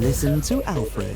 Listen to Alfred.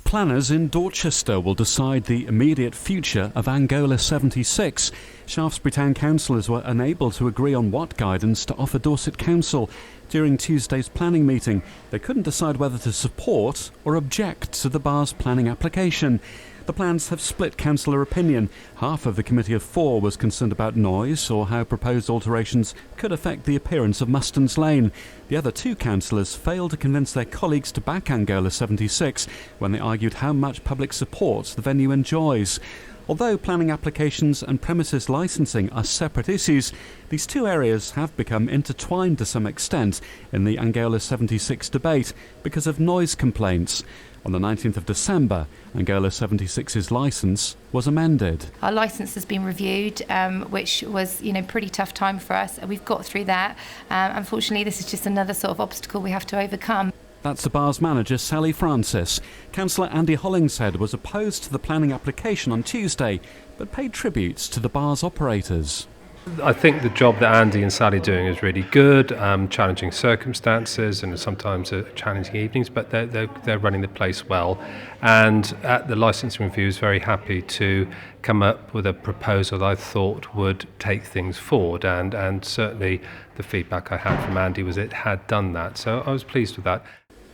Planners in Dorchester will decide the immediate future of Angola 76. Shaftesbury Town Councillors were unable to agree on what guidance to offer Dorset Council. During Tuesday's planning meeting, they couldn't decide whether to support or object to the bar's planning application. The plans have split councillor opinion. Half of the committee of four was concerned about noise or how proposed alterations could affect the appearance of Mustons Lane. The other two councillors failed to convince their colleagues to back Angola 76 when they argued how much public support the venue enjoys. Although planning applications and premises licensing are separate issues, these two areas have become intertwined to some extent in the Angola 76 debate because of noise complaints. On the 19th of December, Angola 76's licence was amended. Our licence has been reviewed, which was, pretty tough time for us. We've got through that. Unfortunately, this is just another sort of obstacle we have to overcome. That's the bar's manager, Sally Francis. Councillor Andy Hollingshead was opposed to the planning application on Tuesday, but paid tributes to the bar's operators. I think the job that Andy and Sally are doing is really good, challenging circumstances and sometimes challenging evenings, but they're running the place well. And at the licensing review, I was very happy to come up with a proposal that I thought would take things forward. And certainly the feedback I had from Andy was it had done that. So I was pleased with that.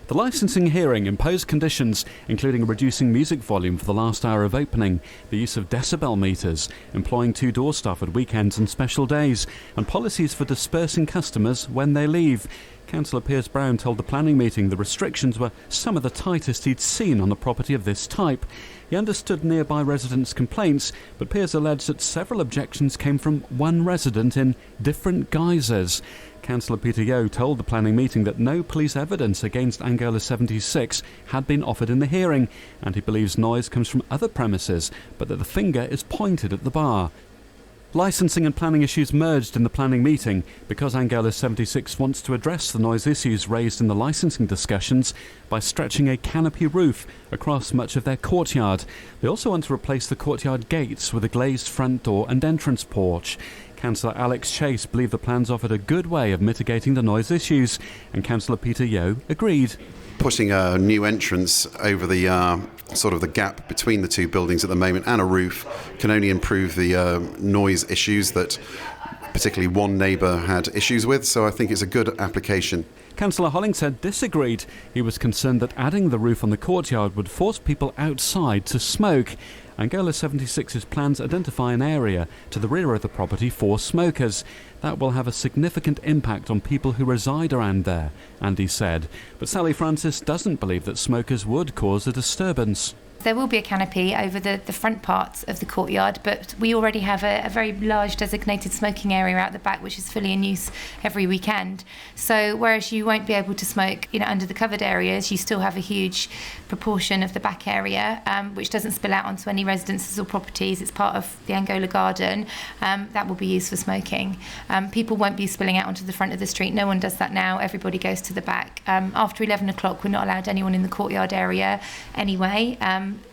The licensing hearing imposed conditions, including reducing music volume for the last hour of opening, the use of decibel meters, employing two-door staff at weekends and special days, and policies for dispersing customers when they leave. Councillor Piers Brown told the planning meeting the restrictions were some of the tightest he'd seen on a property of this type. He understood nearby residents' complaints, but Piers alleged that several objections came from one resident in different guises. Councillor Peter Yeo told the planning meeting that no police evidence against Angola 76 had been offered in the hearing, and he believes noise comes from other premises, but that the finger is pointed at the bar. Licensing and planning issues merged in the planning meeting because Angola 76 wants to address the noise issues raised in the licensing discussions by stretching a canopy roof across much of their courtyard. They also want to replace the courtyard gates with a glazed front door and entrance porch. Councillor Alex Chase believed the plans offered a good way of mitigating the noise issues, and Councillor Peter Yeo agreed. Putting a new entrance over the sort of the gap between the two buildings at the moment and a roof can only improve the noise issues that particularly one neighbour had issues with, so I think it's a good application. Councillor Hollingshead disagreed. He was concerned that adding the roof on the courtyard would force people outside to smoke. Angola 76's plans identify an area to the rear of the property for smokers. That will have a significant impact on people who reside around there, Andy said. But Sally Francis doesn't believe that smokers would cause a disturbance. There will be a canopy over the front parts of the courtyard, but we already have a very large designated smoking area out the back, which is fully in use every weekend. So whereas you won't be able to smoke under the covered areas, you still have a huge proportion of the back area, which doesn't spill out onto any residences or properties. It's part of the Angola garden. That will be used for smoking. People won't be spilling out onto the front of the street. No one does that now. Everybody goes to the back. After 11 o'clock, we're not allowed anyone in the courtyard area anyway.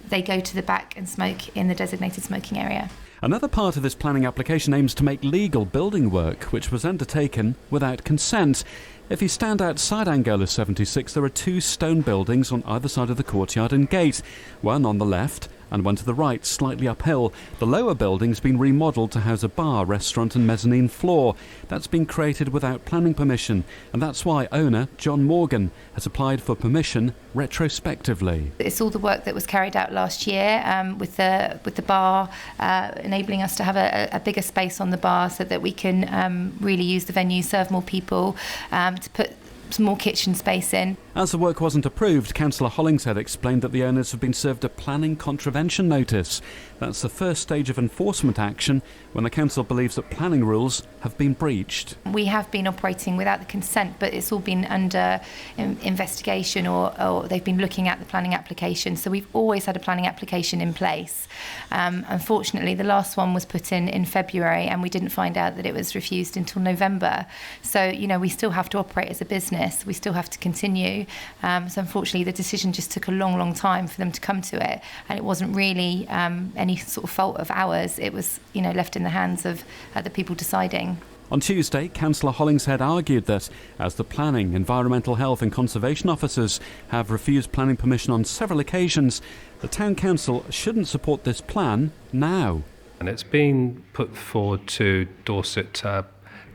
They go to the back and smoke in the designated smoking area. Another part of this planning application aims to make legal building work, which was undertaken without consent. If you stand outside Angola 76, there are two stone buildings on either side of the courtyard and gate, one on the left and one to the right, slightly uphill. The lower building's been remodelled to house a bar, restaurant and mezzanine floor. That's been created without planning permission, and that's why owner John Morgan has applied for permission retrospectively. It's all the work that was carried out last year with the bar, enabling us to have a bigger space on the bar so that we can really use the venue, serve more people, to put some more kitchen space in. As the work wasn't approved, Councillor Hollingshead explained that the owners have been served a planning contravention notice. That's the first stage of enforcement action when the council believes that planning rules have been breached. We have been operating without the consent, but it's all been under investigation or they've been looking at the planning application. So we've always had a planning application in place. Unfortunately, the last one was put in February and we didn't find out that it was refused until November. So, we still have to operate as a business. We still have to continue. So unfortunately, the decision just took a long, long time for them to come to it. And it wasn't really any sort of fault of ours. It was, left in the hands of the people deciding. On Tuesday, Councillor Hollingshead argued that, as the planning, environmental health and conservation officers have refused planning permission on several occasions, the Town Council shouldn't support this plan now. And it's been put forward to Dorset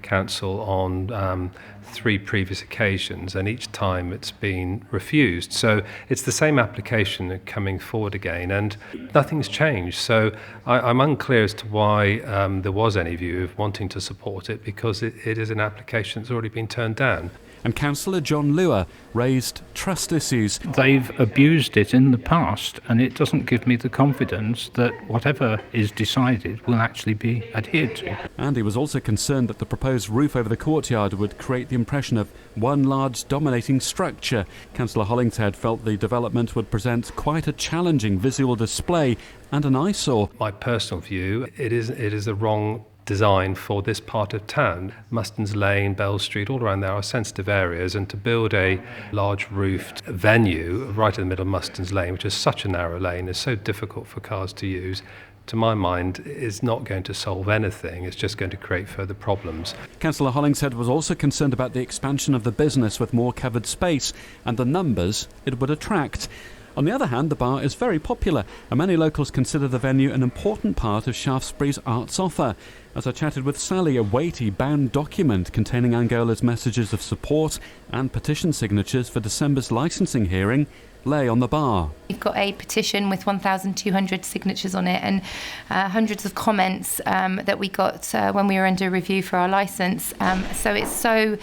Council on 3 previous occasions, and each time it's been refused. So it's the same application coming forward again, and nothing's changed. So I'm unclear as to why there was any view of wanting to support it, because it is an application that's already been turned down. And Councillor John Lewis raised trust issues. They've abused it in the past, and it doesn't give me the confidence that whatever is decided will actually be adhered to. And he was also concerned that the proposed roof over the courtyard would create the impression of one large dominating structure. Councillor Hollingshead felt the development would present quite a challenging visual display and an eyesore. My personal view, it is the wrong design for this part of town. Mustons Lane, Bell Street, all around there are sensitive areas, and to build a large roofed venue right in the middle of Mustons Lane, which is such a narrow lane, is so difficult for cars to use, to my mind, is not going to solve anything. It's just going to create further problems. Councillor Hollingshead was also concerned about the expansion of the business with more covered space and the numbers it would attract. On the other hand, the bar is very popular, and many locals consider the venue an important part of Shaftesbury's arts offer. As I chatted with Sally, a weighty bound document containing Angola's messages of support and petition signatures for December's licensing hearing lay on the bar. We've got a petition with 1,200 signatures on it, and hundreds of comments that we got when we were under review for our licence. So it's so,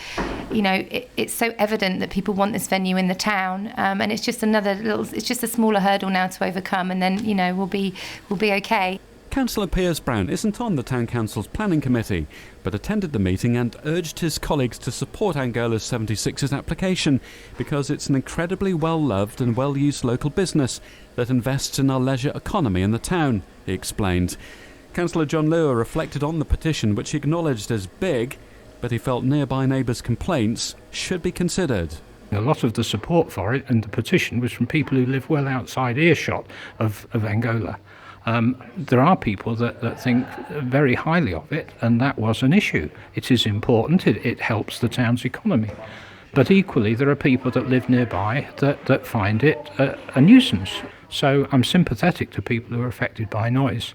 it's so evident that people want this venue in the town, and it's just it's just a smaller hurdle now to overcome, and then we'll be okay. Councillor Piers Brown isn't on the Town Council's planning committee, but attended the meeting and urged his colleagues to support Angola's 76's application because it's an incredibly well-loved and well-used local business that invests in our leisure economy in the town, he explained. Councillor John Lewis reflected on the petition, which he acknowledged as big, but he felt nearby neighbours' complaints should be considered. A lot of the support for it and the petition was from people who live well outside earshot of Angola. There are people that think very highly of it, and that was an issue. It is important, it helps the town's economy. But equally, there are people that live nearby that find it a nuisance. So I'm sympathetic to people who are affected by noise.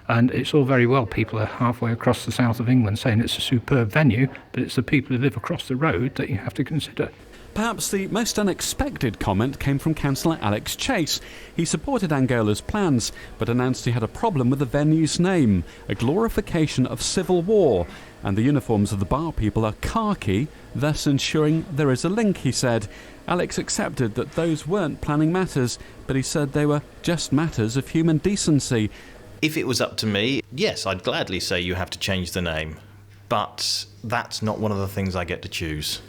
And it's all very well, people are halfway across the south of England saying it's a superb venue, but it's the people who live across the road that you have to consider. Perhaps the most unexpected comment came from Councillor Alex Chase. He supported Angola's plans, but announced he had a problem with the venue's name, a glorification of civil war, and the uniforms of the bar people are khaki, thus ensuring there is a link, he said. Alex accepted that those weren't planning matters, but he said they were just matters of human decency. If it was up to me, yes, I'd gladly say you have to change the name, but that's not one of the things I get to choose.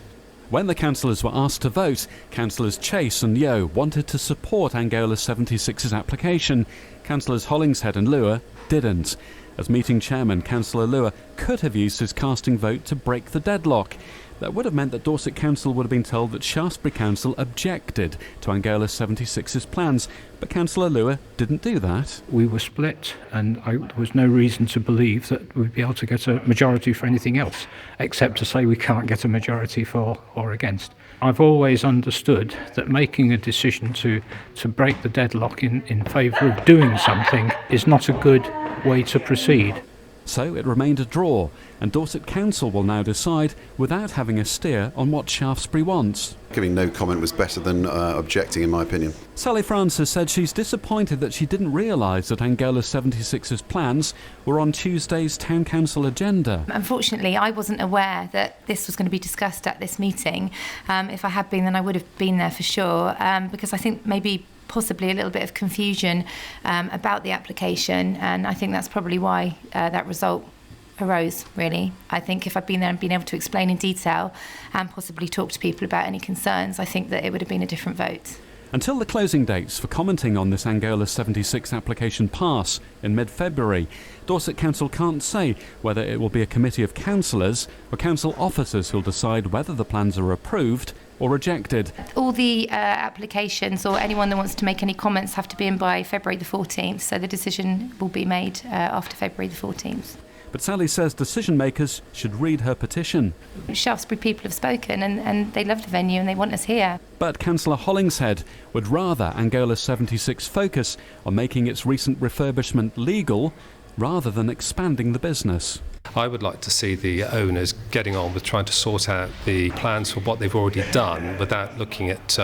When the councillors were asked to vote, Councillors Chase and Yeo wanted to support Angola 76's application. Councillors Hollingshead and Lewis didn't. As meeting chairman, Councillor Lewis could have used his casting vote to break the deadlock. That would have meant that Dorset Council would have been told that Shaftesbury Council objected to Angola 76's plans, but Councillor Lewis didn't do that. We were split, and there was no reason to believe that we'd be able to get a majority for anything else, except to say we can't get a majority for or against. I've always understood that making a decision to break the deadlock in favour of doing something is not a good way to proceed. So it remained a draw, and Dorset Council will now decide without having a steer on what Shaftesbury wants. Giving no comment was better than objecting, in my opinion. Sally Francis said she's disappointed that she didn't realise that Angola 76's plans were on Tuesday's Town Council agenda. Unfortunately, I wasn't aware that this was going to be discussed at this meeting. If I had been, then I would have been there for sure, because I think maybe possibly a little bit of confusion about the application, and I think that's probably why that result arose, really. I think if I'd been there and been able to explain in detail and possibly talk to people about any concerns, I think that it would have been a different vote. Until the closing dates for commenting on this Angola 76 application pass in mid-February, Dorset Council can't say whether it will be a committee of councillors or council officers who'll decide whether the plans are approved or rejected. All the applications or anyone that wants to make any comments have to be in by February the 14th, so the decision will be made after February the 14th. But Sally says decision makers should read her petition. Shaftesbury people have spoken and they love the venue and they want us here. But Councillor Hollingshead would rather Angola 76 focus on making its recent refurbishment legal rather than expanding the business. I would like to see the owners getting on with trying to sort out the plans for what they've already done without looking at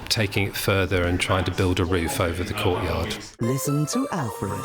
taking it further and trying to build a roof over the courtyard. Listen to Alfred.